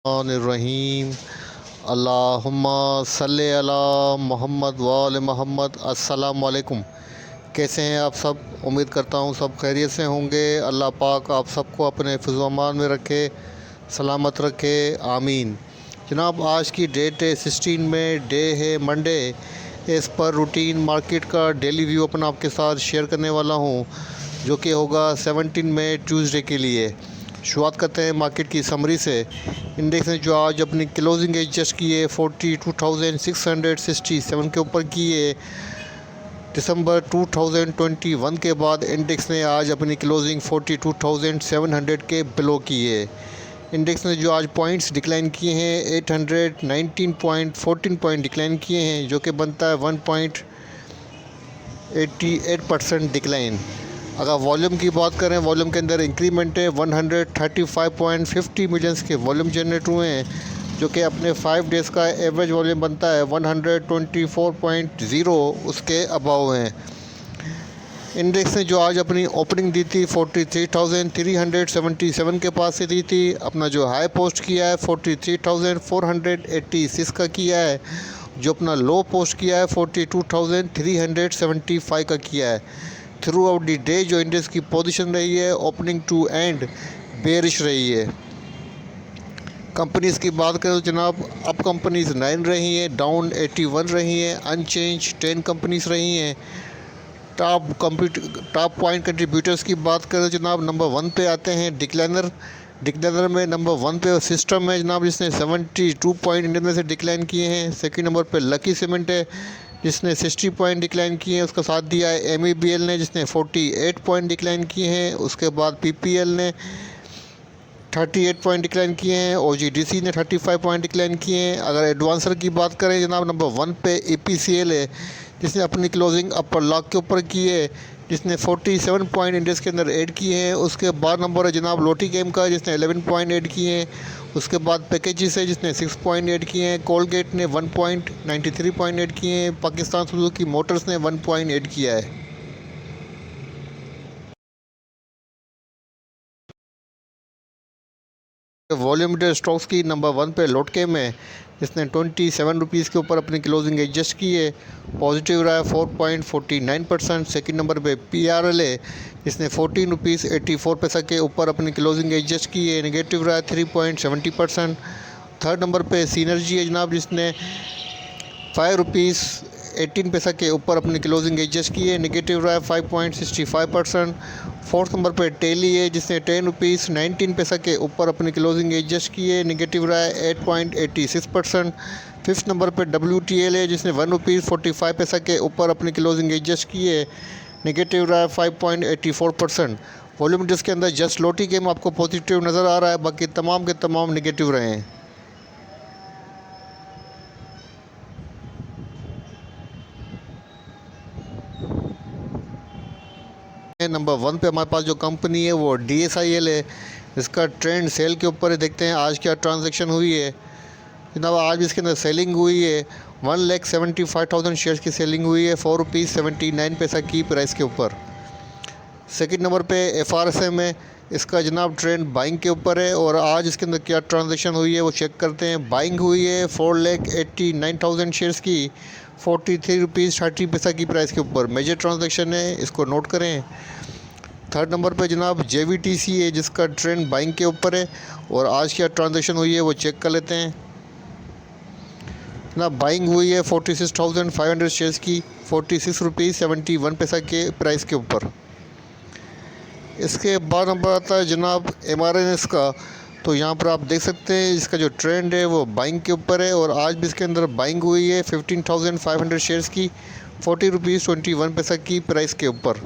रहीम अल्लाहुम्मा सल्ले अला मोहम्मद व आले मोहम्मद। अस्सलाम वालेकुम। कैसे हैं आप सब? उम्मीद करता हूँ सब खैरियत से होंगे। अल्लाह पाक आप सबको अपने हिफ्ज़-ओ-अमान में रखे, सलामत रखे, आमीन। जनाब, आज की डेट है 16 में, डे है मंडे। इस पर रूटीन मार्केट का डेली व्यू अपना आपके साथ शेयर करने वाला हूँ, जो कि होगा 17 मई ट्यूसडे के लिए। शुरुआत करते हैं मार्केट की समरी से। इंडेक्स ने जो आज अपनी क्लोजिंग एडजस्ट की है 42,667 के ऊपर की है। दिसंबर 2021 के बाद इंडेक्स ने आज अपनी क्लोजिंग 42,700 के बिलो की है। इंडेक्स ने जो आज पॉइंट्स डिक्लाइन किए हैं 819.14 पॉइंट डिक्लाइन किए हैं, जो कि बनता है 1.88% डिक्लाइन। अगर वॉल्यूम की बात करें, वॉल्यूम के अंदर इंक्रीमेंट है 135.50 मिलियंस के वॉल्यूम जनरेट हुए हैं, जो कि अपने 5 डेज़ का एवरेज वॉल्यूम बनता है 124.0, उसके अबाव हैं। इंडेक्स ने जो आज अपनी ओपनिंग दी थी 43,377 के पास से दी थी। अपना जो हाई पोस्ट किया है 43,486 का किया है। जो अपना लो पोस्ट किया है 42,375 का किया है। थ्रू आउट द डे जो इंडेक्स की पोजीशन रही है ओपनिंग टू एंड बेरिश रही है। कंपनीज़ की बात करें तो जनाब, अप कंपनीज़ 9 रही हैं, डाउन 81 रही हैं, अनचेंज 10 कंपनीज़ रही हैं। टॉप पॉइंट कंट्रीब्यूटर्स की बात करें तो जनाब, नंबर 1 पे आते हैं डिक्लाइनर में नंबर 1 पे सिस्टम है जनाब, जिसने 72 पॉइंट इंडियन में से डिक्लाइन किए हैं। सेकंड नंबर पे लकी सीमेंट है, जिसने 60 पॉइंट डिक्लाइन किए हैं। उसका साथ दिया है MEBL ने, जिसने 48 पॉइंट डिक्लाइन किए हैं। उसके बाद PPL ने 38 पॉइंट डिक्लाइन किए हैं। OGDC ने 35 पॉइंट डिक्लाइन किए हैं। अगर एडवांसर की बात करें जनाब, नंबर 1 पे EPCL है, जिसने अपनी क्लोजिंग अपर लॉक के ऊपर की है, जिसने 47 पॉइंट इंडेक्स के अंदर ऐड किए हैं। उसके बाद नंबर है जनाब लोटी गेम का, जिसने 11 पॉइंट ऐड किए हैं। उसके बाद पैकेजेस है, जिसने 6 पॉइंट ऐड किए हैं। कोलगेट ने 1.93 पॉइंट ऐड किए हैं। पाकिस्तान सुजुकी मोटर्स ने 1 पॉइंट ऐड किया है। वॉल्यूमेटर स्टॉक्स की नंबर 1 पे लोटके में, जिसने 27 रुपीज़ के ऊपर अपनी क्लोजिंग एडजस्ट की है। पॉजिटिव रहा है 4.49%। सेकंड नंबर पे PRL है, जिसने 14 रुपीज़ 84 पैसा के ऊपर अपनी क्लोजिंग एडजस्ट की है। नेगेटिव रहा है 3.70%। थर्ड नंबर पे सिनर्जी है जनाब, जिसने 5 रुपीज़ 18 पैसा के ऊपर अपनी क्लोजिंग एडजस्ट की है। नेगेटिव रहा है 5.65%। फोर्थ नंबर पे टेली है, जिसने 10 रुपीज़ 19 पैसा के ऊपर अपनी क्लोजिंग एडजस्ट की है। नेगेटिव रहा है 8.86%। फिफ्थ नंबर पे WTL है, जिसने 1 रुपीज़ 45 पैसा के ऊपर अपनी क्लोजिंग एडजस्ट की है। नेगेटिव रहा है 5.84%। वॉल्यूम जिसके अंदर जस्ट लोटी गेम आपको पॉजिटिव नज़र आ रहा है, बाकी तमाम के तमाम नेगेटिव रहे हैं। नंबर 1 पे हमारे पास जो कंपनी है वो DSIL है। इसका ट्रेंड सेल के ऊपर है। देखते हैं आज क्या ट्रांजैक्शन हुई है जनाब। आज इसके अंदर सेलिंग हुई है 1,75,000 शेयर्स की सेलिंग हुई है 4 रुपीज़ 79 पैसा की प्राइस के ऊपर। सेकंड नंबर पे FRSM है, इसका जनाब ट्रेंड बाइंग के ऊपर है। और आज इसके अंदर क्या ट्रांजैक्शन हुई है वो चेक करते हैं। बाइंग हुई है 4,89,000 शेयर्स की 43 रुपीज़ 30 पैसा की प्राइस के ऊपर। मेजर ट्रांजैक्शन है, इसको नोट करें। थर्ड नंबर पे जनाब JVTC है, जिसका ट्रेंड बाइंग के ऊपर है। और आज क्या ट्रांजैक्शन हुई है वो चेक कर लेते हैं जनाब। बाइंग हुई है 46,500 शेयर्स की 46 रुपीज़ 71 पैसा के प्राइस के ऊपर। इसके बाद नंबर आता है जनाब MRNS का। तो यहाँ पर आप देख सकते हैं इसका जो ट्रेंड है वो बाइंग के ऊपर है। और आज भी इसके अंदर बाइंग हुई है 15,500 शेयर्स की 40 रुपीज़ 21 पैसा की प्राइस के ऊपर।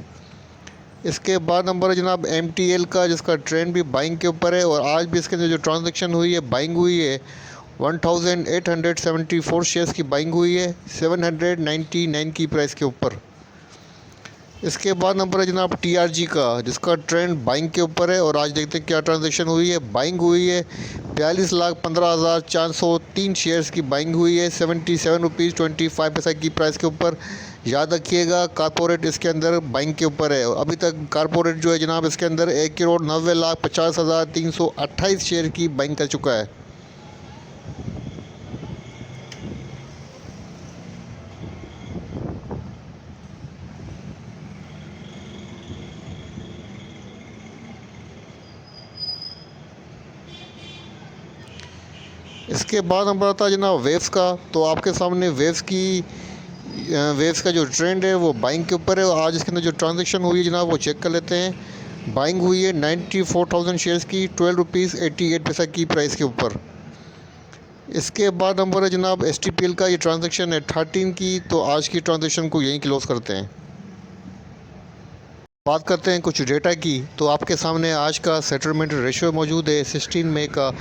इसके बाद नंबर है जनाब MTL का, जिसका ट्रेंड भी बाइंग के ऊपर है। और आज भी इसके अंदर जो ट्रांजैक्शन हुई है बाइंग हुई है 1,874 शेयर्स की बाइंग हुई है 799 की प्राइस के ऊपर। इसके बाद नंबर है जनाब TRG का, जिसका ट्रेंड बाइंग के ऊपर है। और आज देखते हैं क्या ट्रांजैक्शन हुई है। बाइंग हुई है 42,15,403 शेयर्स की बाइंग हुई है 77 रुपीज़ 25 पैसा की प्राइस के ऊपर। याद रखिएगा कारपोरेट इसके अंदर बाइंग के ऊपर है। और अभी तक कारपोरेट जो है जनाब इसके अंदर 1,90,50,328 शेयर की बाइंग कर चुका है। इसके बाद हम आता है जनाब वेव्स का। तो आपके सामने वेव्स का जो ट्रेंड है वो बाइंग के ऊपर है। और आज इसके अंदर जो ट्रांजेक्शन हुई है जनाब वो चेक कर लेते हैं। बाइंग हुई है 94,000 शेयर्स की 12 रुपीज़ 88 पैसा की प्राइस के ऊपर। इसके बाद नंबर है जनाब STPL का, ये ट्रांजेक्शन है 13 की। तो आज की ट्रांजेक्शन को यहीं क्लोज़ करते हैं। बात करते हैं कुछ डेटा की। तो आपके सामने आज का सेटलमेंट रेशियो मौजूद है 16 मई का।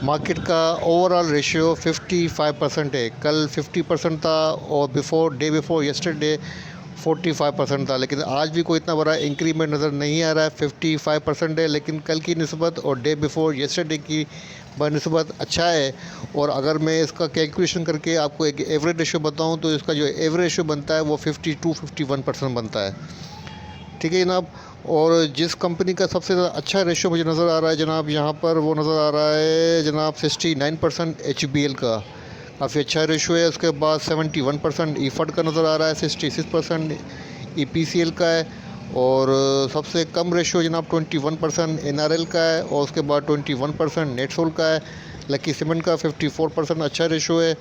मार्केट का ओवरऑल रेशियो 55% है। कल 50% था और डे बिफोर यस्टरडे 45% था, लेकिन आज भी कोई इतना बड़ा इंक्रीमेंट नज़र नहीं आ रहा है। 55% है, लेकिन कल की निस्बत और डे बिफोर यस्टरडे की बनस्बत अच्छा है। और अगर मैं इसका कैलकुलेशन करके आपको एक एवरेज रेशियो बताऊं तो इसका जो एवरेज रेशियो बनता है वो 52-51% बनता है। ठीक है जनाब। और जिस कंपनी का सबसे ज़्यादा अच्छा रेशियो मुझे नज़र आ रहा है जनाब, यहाँ पर वो नज़र आ रहा है जनाब 69% HBL का, काफ़ी अच्छा रेशियो है। उसके बाद 71% ईफड का नज़र आ रहा है, 66% EPCL का है। और सबसे कम रेशियो जनाब 21% NRL का है। और उसके बाद 21% नेटसोल का है। लकी सीमेंट का 54% अच्छा रेशियो है।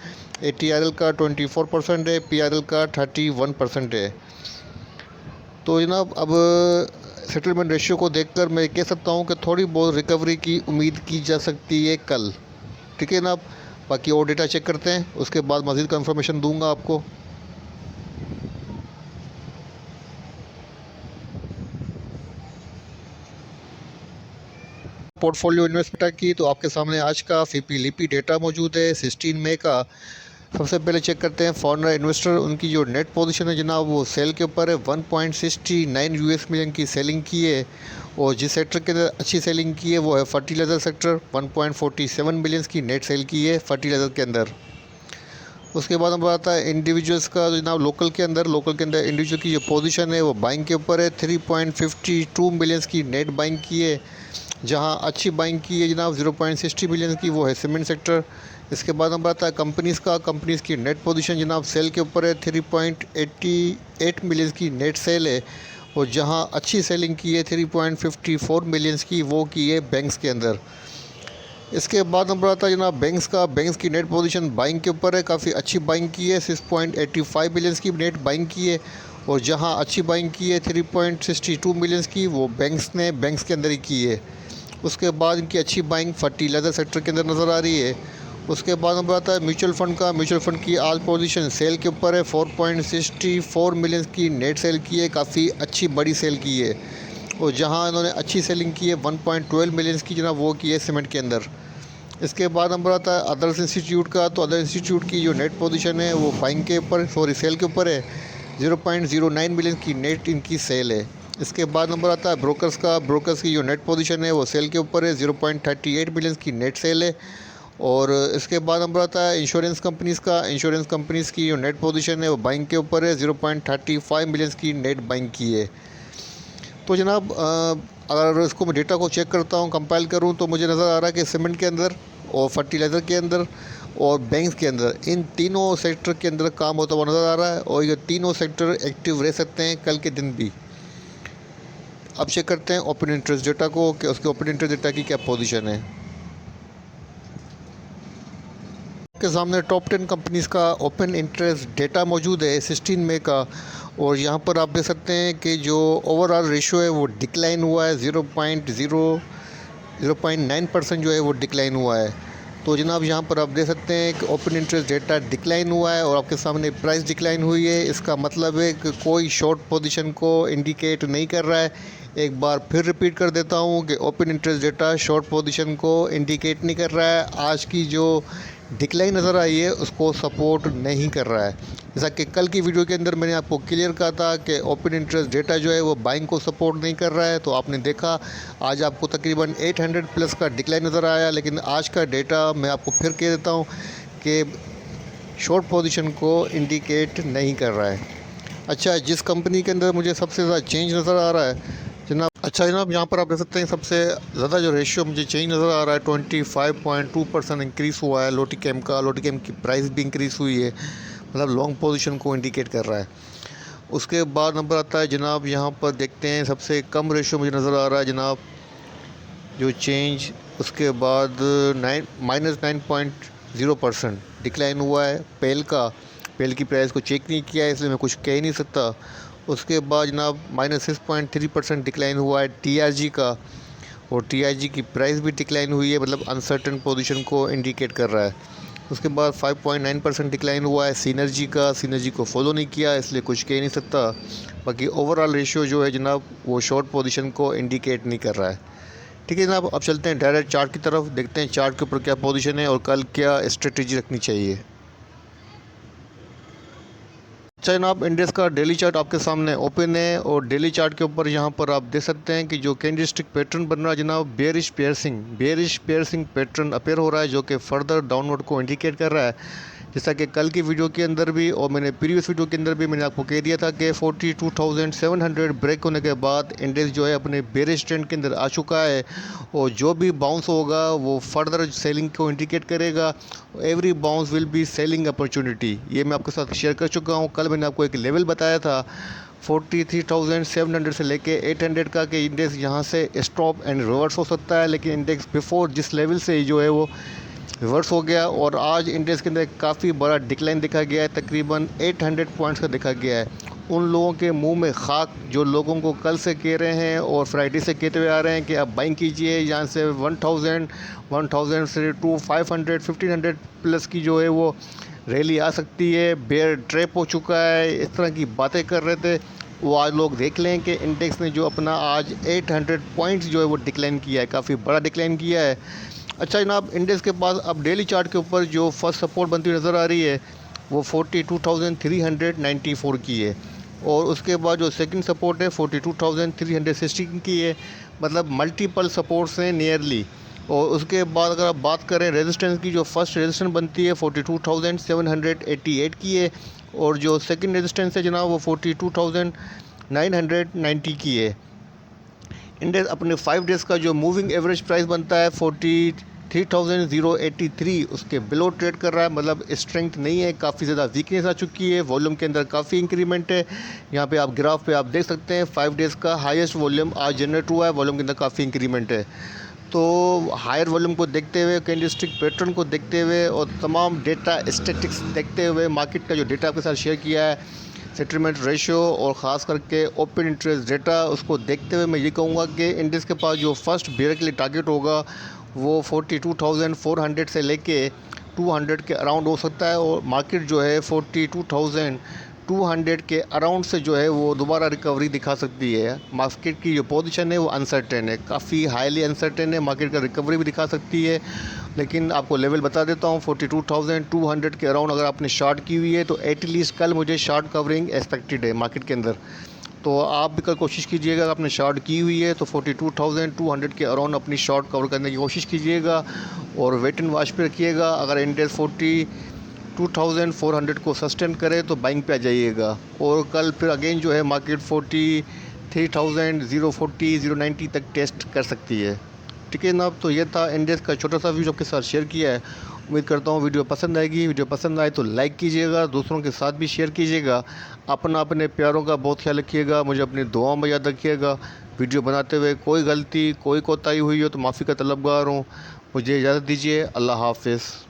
ATRL का 24% है। PRL का 31% है। तो जनाब अब सेटलमेंट रेशियो को देखकर मैं कह सकता हूँ कि थोड़ी बहुत रिकवरी की उम्मीद की जा सकती है कल। ठीक है जनाब। बाकी और डेटा चेक करते हैं, उसके बाद मज़ीद कंफर्मेशन दूंगा आपको। पोर्टफोलियो इन्वेस्टमेंट की तो आपके सामने आज का FIPI लिपि डेटा मौजूद है 16 मई का। सबसे पहले चेक करते हैं फॉरेनर इन्वेस्टर, उनकी जो नेट पोजीशन है जनाब वो सेल के ऊपर है। 1.69 US मिलियन की सेलिंग की है। और जिस सेक्टर के अंदर अच्छी सेलिंग की है वो है फर्टिलाइज़र सेक्टर। 1.47 बिलियन की नेट सेल की है फर्टिलाइज़र के अंदर। उसके बाद हम आता है इंडिविजुअल्स का जनाब। लोकल के अंदर इंडिविजुअल की जो पोजीशन है वो बाइंग के ऊपर है। 3.52 मिलियन की नेट बाइंग की है। जहां अच्छी बाइंग की है जनाब 0.60 मिलियन की, वो है सीमेंट सेक्टर। इसके बाद हम आता है कंपनीज़ की नेट पोजीशन जनाब सेल के ऊपर है। 3.88 मिलियन की नेट सेल है। और जहां अच्छी सेलिंग की है 3.54 मिलियन की, वो की है बैंक्स के अंदर। इसके बाद नंबर आता है जनाब बैंक्स की नेट पोजीशन बाइंग के ऊपर है। काफ़ी अच्छी बाइंग की है, 6.85 बिलियन की नेट बाइंग की है। और जहां अच्छी बाइंग की है 3.62 मिलियन की, वो बैंक्स के अंदर ही की है। उसके बाद इनकी अच्छी बाइंग फर्टिलाइज़र सेक्टर के अंदर नज़र आ रही है। उसके बाद नंबर आता है म्यूचुअल फ़ंड की आज पोजीशन सेल के ऊपर है। 4.64 मिलियन की नेट सेल की है, काफ़ी अच्छी बड़ी सेल की है। और जहां इन्होंने अच्छी सेलिंग की है 1.12 मिलियन की जनाब, वो की है सीमेंट के अंदर। इसके बाद नंबर आता है अदर्स इंस्टीट्यूट का। तो अदर इंस्टीट्यूट की जो नेट पोजीशन है वो बाइंग के ऊपर सेल के ऊपर है। 0.09 मिलियन की नेट इनकी सेल है। इसके बाद नंबर आता है ब्रोकर्स की जो नेट पोजीशन है वो सेल के ऊपर है। 0.38 मिलियन की नेट सेल है। और इसके बाद नंबर आता है इंश्योरेंस कंपनीज़ की जो नेट पोजीशन है वो बाइंग के ऊपर है। 0.35 मिलियन की नेट बाइंग की है। तो जनाब अगर इसको मैं डेटा को चेक करता हूँ, कंपाइल करूँ, तो मुझे नज़र आ रहा है कि सीमेंट के अंदर और फर्टिलाइज़र के अंदर और बैंक्स के अंदर, इन तीनों सेक्टर के अंदर काम होता हुआ नज़र आ रहा है। और ये तीनों सेक्टर एक्टिव रह सकते हैं कल के दिन भी। अब चेक करते हैं ओपन इंटरेस्ट डेटा को कि उसके ओपन इंटरेस्ट डेटा की क्या पोजीशन है। के सामने टॉप 10 कंपनीज़ का ओपन इंटरेस्ट डेटा मौजूद है 16 मई का। और यहाँ पर आप देख सकते हैं कि जो ओवरऑल रेशियो है वो डिक्लाइन हुआ है। 0.9% जो है वो डिक्लाइन हुआ है। तो जनाब यहाँ पर आप देख सकते हैं कि ओपन इंटरेस्ट डेटा डिक्लाइन हुआ है और आपके सामने प्राइस डिक्लाइन हुई है। इसका मतलब है कि कोई शॉर्ट पोजीशन को इंडिकेट नहीं कर रहा है। एक बार फिर रिपीट कर देता हूँ कि open interest data short position को इंडिकेट नहीं कर रहा है। आज की जो डिक्लाइन नज़र आई है उसको सपोर्ट नहीं कर रहा है। जैसा कि कल की वीडियो के अंदर मैंने आपको क्लियर कहा था कि ओपन इंटरेस्ट डेटा जो है वो बाइंग को सपोर्ट नहीं कर रहा है। तो आपने देखा आज आपको तकरीबन 800 प्लस का डिक्लाइन नज़र आया। लेकिन आज का डेटा मैं आपको फिर कह देता हूँ कि शॉर्ट पोजीशन को इंडिकेट नहीं कर रहा है। अच्छा, जिस कंपनी के अंदर मुझे सबसे ज़्यादा चेंज नज़र आ रहा है जनाब, यहाँ पर आप देख सकते हैं सबसे ज़्यादा जो रेशियो मुझे चेंज नज़र आ रहा है 25.2% इंक्रीज़ हुआ है लोटी कैम की प्राइस भी इंक्रीज़ हुई है, मतलब लॉन्ग पोजीशन को इंडिकेट कर रहा है। उसके बाद नंबर आता है जनाब, यहाँ पर देखते हैं सबसे कम रेशियो मुझे नज़र आ रहा है जनाब जो चेंज। उसके बाद 0% डिक्लाइन हुआ है। पेल की प्राइस को चेक नहीं किया है, इसलिए मैं कुछ कह ही नहीं सकता। उसके बाद जनाब -6.3% डिक्लाइन हुआ है TRG का, और TRG की प्राइस भी डिक्लाइन हुई है, मतलब अनसर्टन पोजीशन को इंडिकेट कर रहा है। उसके बाद 5.9% डिक्लाइन हुआ है सिनर्जी का। सिनर्जी को फॉलो नहीं किया, इसलिए कुछ कह नहीं सकता। बाकी ओवरऑल रेशियो जो है जनाब वो शॉर्ट पोजीशन को इंडिकेट नहीं कर रहा है। ठीक है जनाब, अब चलते हैं डायरेक्ट चार्ट की तरफ, देखते हैं चार्ट के ऊपर क्या पोजीशन है और कल क्या स्ट्रेटजी रखनी चाहिए। अच्छा जनाब, इंडेक्स का डेली चार्ट आपके सामने ओपन है, और डेली चार्ट के ऊपर यहाँ पर आप देख सकते हैं कि जो कैंडलस्टिक पैटर्न बन रहा है जनाब, बेयरिश पेयरसिंग पैटर्न अपेयर हो रहा है, जो कि फर्दर डाउनवर्ड को इंडिकेट कर रहा है। जैसा कि कल की वीडियो के अंदर भी और मैंने प्रीवियस वीडियो के अंदर भी मैंने आपको कह दिया था कि 42,700 ब्रेक होने के बाद इंडेक्स जो है अपने बेयरिश ट्रेंड के अंदर आ चुका है, और जो भी बाउंस होगा वो फर्दर सेलिंग को इंडिकेट करेगा। Every bounce will be selling opportunity, ये मैं आपके साथ शेयर कर चुका हूँ। कल मैंने आपको एक लेवल बताया था 43,700 से लेके 800 का, कि इंडेक्स यहाँ से स्टॉप एंड रिवर्स हो सकता है, लेकिन इंडेक्स बिफोर जिस लेवल से जो है वो रिवर्स हो गया, और आज इंडेक्स के अंदर काफ़ी बड़ा डिक्लाइन देखा गया है, तकरीबन 800 पॉइंट्स का देखा गया है। उन लोगों के मुंह में खाक जो लोगों को कल से कह रहे हैं और फ्राइडे से कहते हुए आ रहे हैं कि आप बाइंग कीजिए, यहाँ से 1000 से 500 1500 प्लस की जो है वो रैली आ सकती है, बेयर ट्रैप हो चुका है, इस तरह की बातें कर रहे थे। वो आज लोग देख लें कि इंडेक्स ने जो अपना आज 800 पॉइंट्स जो है वो डिक्लाइन किया है, काफ़ी बड़ा डिक्लाइन किया है। अच्छा जनाब, इंडेक्स के पास अब डेली चार्ट के ऊपर जो फर्स्ट सपोर्ट बनती हुई नज़र आ रही है वो 42,394 की है, और उसके बाद जो सेकंड सपोर्ट है 42,316 की है, मतलब मल्टीपल सपोर्ट्स हैं नियरली। और उसके बाद अगर आप बात करें रेजिस्टेंस की, जो फर्स्ट रेजिस्टेंस बनती है 42,788 की है, और जो सेकंड रेजिस्टेंस है जनाब वो 42,990 की है। इंडेक्स अपने 5 डेज़ का जो मूविंग एवरेज प्राइस बनता है 43,083, उसके बिलो ट्रेड कर रहा है, मतलब स्ट्रेंथ नहीं है, काफ़ी ज़्यादा वीकनेस आ चुकी है। वॉल्यूम के अंदर काफ़ी इंक्रीमेंट है, यहाँ पे आप ग्राफ पे आप देख सकते हैं 5 डेज़ का हाईएस्ट वॉल्यूम आज जनरेट हुआ है, वॉल्यूम के अंदर काफ़ी इंक्रीमेंट है। तो हायर वॉल्यूम को देखते हुए, कैंडलस्टिक पैटर्न को देखते हुए और तमाम डेटा स्टैटिक्स देखते हुए, मार्केट का जो डेटा आपके साथ शेयर किया है, सेटलमेंट रेशियो और ख़ास करके ओपन इंटरेस्ट डेटा, उसको देखते हुए मैं ये कहूँगा कि इंडेक्स के पास जो फर्स्ट बेयर के लिए टारगेट होगा वो 42,400 से लेके 200 के अराउंड हो सकता है, और मार्केट जो है 42,200 के अराउंड से जो है वो दोबारा रिकवरी दिखा सकती है। मार्केट की जो पोजीशन है वो अनसर्टेन है, काफ़ी हाईली अनसर्टेन है, मार्केट का रिकवरी भी दिखा सकती है। लेकिन आपको लेवल बता देता हूँ 42,200 के अराउंड अगर आपने शॉर्ट की हुई है तो एटलीस्ट कल मुझे शॉर्ट कवरिंग एक्सपेक्टेड है मार्केट के अंदर। तो आप भी कल कोशिश कीजिएगा, अगर आपने शॉर्ट की हुई है तो 42,200 के अराउंड अपनी शॉर्ट कवर करने की कोशिश कीजिएगा, और वेट एंड वॉच पे रखिएगा। अगर इंडेक्स 42,400 को सस्टेन करे तो बाइंग पे आ जाइएगा, और कल फिर अगेन जो है मार्केट 43,000 040 090 तक टेस्ट कर सकती है। ठीक है जनाब, तो ये था इंडेक्स का छोटा सा वीडियो आपके साथ शेयर किया है। उम्मीद करता हूँ वीडियो पसंद आएगी। वीडियो पसंद आए तो लाइक कीजिएगा, दूसरों के साथ भी शेयर कीजिएगा। अपने प्यारों का बहुत ख्याल रखिएगा, मुझे अपनी दुआओं में याद रखिएगा। वीडियो बनाते हुए कोई गलती कोई कोताही हुई हो तो माफ़ी का तलबगार हूँ। मुझे इजाज़त दीजिए। अल्लाह हाफ़िज़।